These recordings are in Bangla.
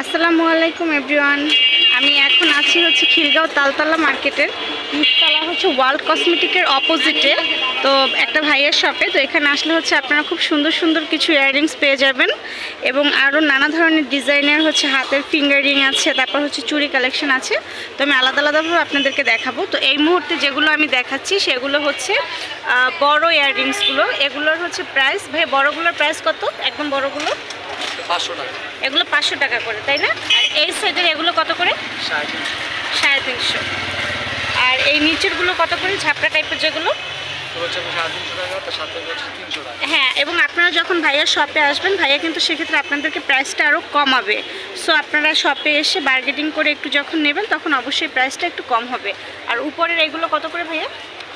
আসসালামু আলাইকুম এভরিওয়ান। আমি এখন আছি হচ্ছে খিলগাঁও তালতলা মার্কেটের নিচতলা হচ্ছে ওয়ার্ল্ড কসমেটিকের অপোজিটে। তো একটা ভাইয়ের শপে, তো এখানে আসলে হচ্ছে আপনারা খুব সুন্দর সুন্দর কিছু ইয়াররিংস পেয়ে যাবেন এবং আরও নানা ধরনের ডিজাইনের হচ্ছে হাতের ফিঙ্গার রিং আছে, তারপর হচ্ছে চুড়ি কালেকশন আছে। তো আমি আলাদা আলাদাভাবে আপনাদেরকে দেখাবো। তো এই মুহূর্তে যেগুলো আমি দেখাচ্ছি সেগুলো হচ্ছে বড় ইয়াররিংসগুলো। এগুলোর হচ্ছে প্রাইস, ভাই বড়গুলোর প্রাইস কত? একদম বড়গুলো 500 টাকা। এগুলো 500 টাকা করে, তাই না? আর এই সাইডের এগুলো কত করে? 350। আর এই নিচেরগুলো কত করে, ঝাপটা টাইপের যেগুলো? হ্যাঁ, এবং আপনারা যখন ভাইয়ার শপে আসবেন, ভাইয়া কিন্তু সেক্ষেত্রে আপনাদেরকে প্রাইসটা আরও কমাবে। সো আপনারা শপে এসে বার্গেটিং করে একটু যখন নেবেন তখন অবশ্যই প্রাইসটা একটু কম হবে। আর উপরের এইগুলো কত করে ভাইয়া?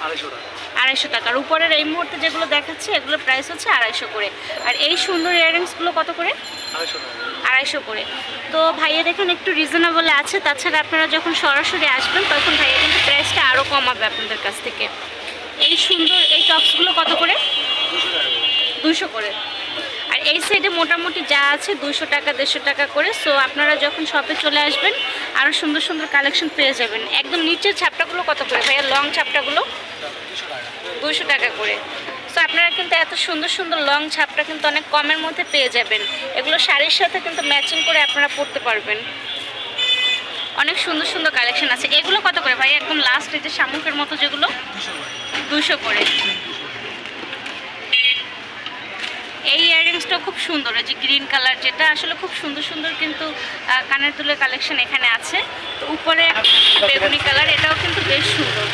250 টাকা। আর উপরের এই মুহূর্তে যেগুলো দেখাচ্ছে এগুলোর প্রাইস হচ্ছে 250 করে। আর এই সুন্দর ইয়াররিংসগুলো কত করে? 250 করে। তো ভাইয়া দেখেন একটু রিজনেবল আছে। তাছাড়া আপনারা যখন সরাসরি আসবেন তখন ভাইয়া কিন্তু প্রাইসটা আরও কমাবে আপনাদের কাছ থেকে। এই সুন্দর এই টপসগুলো কত করে? 200 করে। আর এই সাইডে মোটামুটি যা আছে 200 টাকা 150 টাকা করে। সো আপনারা যখন শপে চলে আসবেন আরও সুন্দর সুন্দর কালেকশন পেয়ে যাবেন। একদম নিচের ছাপটাগুলো কত করে ভাইয়া? লং ছাপটাগুলো 200 টাকা করে। সো আপনারা কিন্তু এত সুন্দর সুন্দর লং ছাপটা কিন্তু অনেক কমের মধ্যে পেয়ে যাবেন। এগুলো শাড়ির সাথে কিন্তু ম্যাচিং করে আপনারা পরতে পারবেন। অনেক সুন্দর সুন্দর কালেকশন আছে। এগুলো কত করে ভাই? একদম লাস্ট এই যে শামুকের মতো যেগুলো 200 করে। এই ইয়াররিংসটা খুব সুন্দর, এই যে গ্রিন কালার, যেটা আসলে খুব সুন্দর সুন্দর কিন্তু কানের দুলের কালেকশন এখানে আছে। তো উপরে বেগুনি কালার, এটাও কিন্তু বেশ সুন্দর।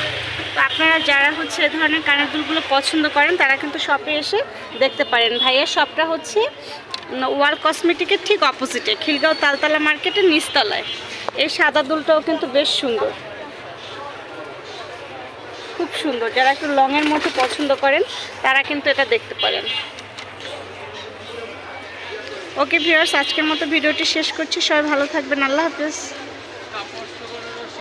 তো আপনারা যারা হচ্ছে এ ধরনের কানের দুলগুলো পছন্দ করেন তারা কিন্তু শপে এসে দেখতে পারেন। ভাইয়ের শপটা হচ্ছে ওয়ার্ল্ড কসমেটিকের ঠিক অপোজিটে, খিলগাঁও তালতলা মার্কেটের নিচতলায়। এই সাদা দুলটাও কিন্তু বেশ সুন্দর, খুব সুন্দর। যারা একটু লংয়ের মধ্যে পছন্দ করেন তারা কিন্তু এটা দেখতে পারেন। ওকে ভিউয়ার্স, আজকের মতো ভিডিওটি শেষ করছি। সবাই ভালো থাকবেন। আল্লাহ হাফেজ।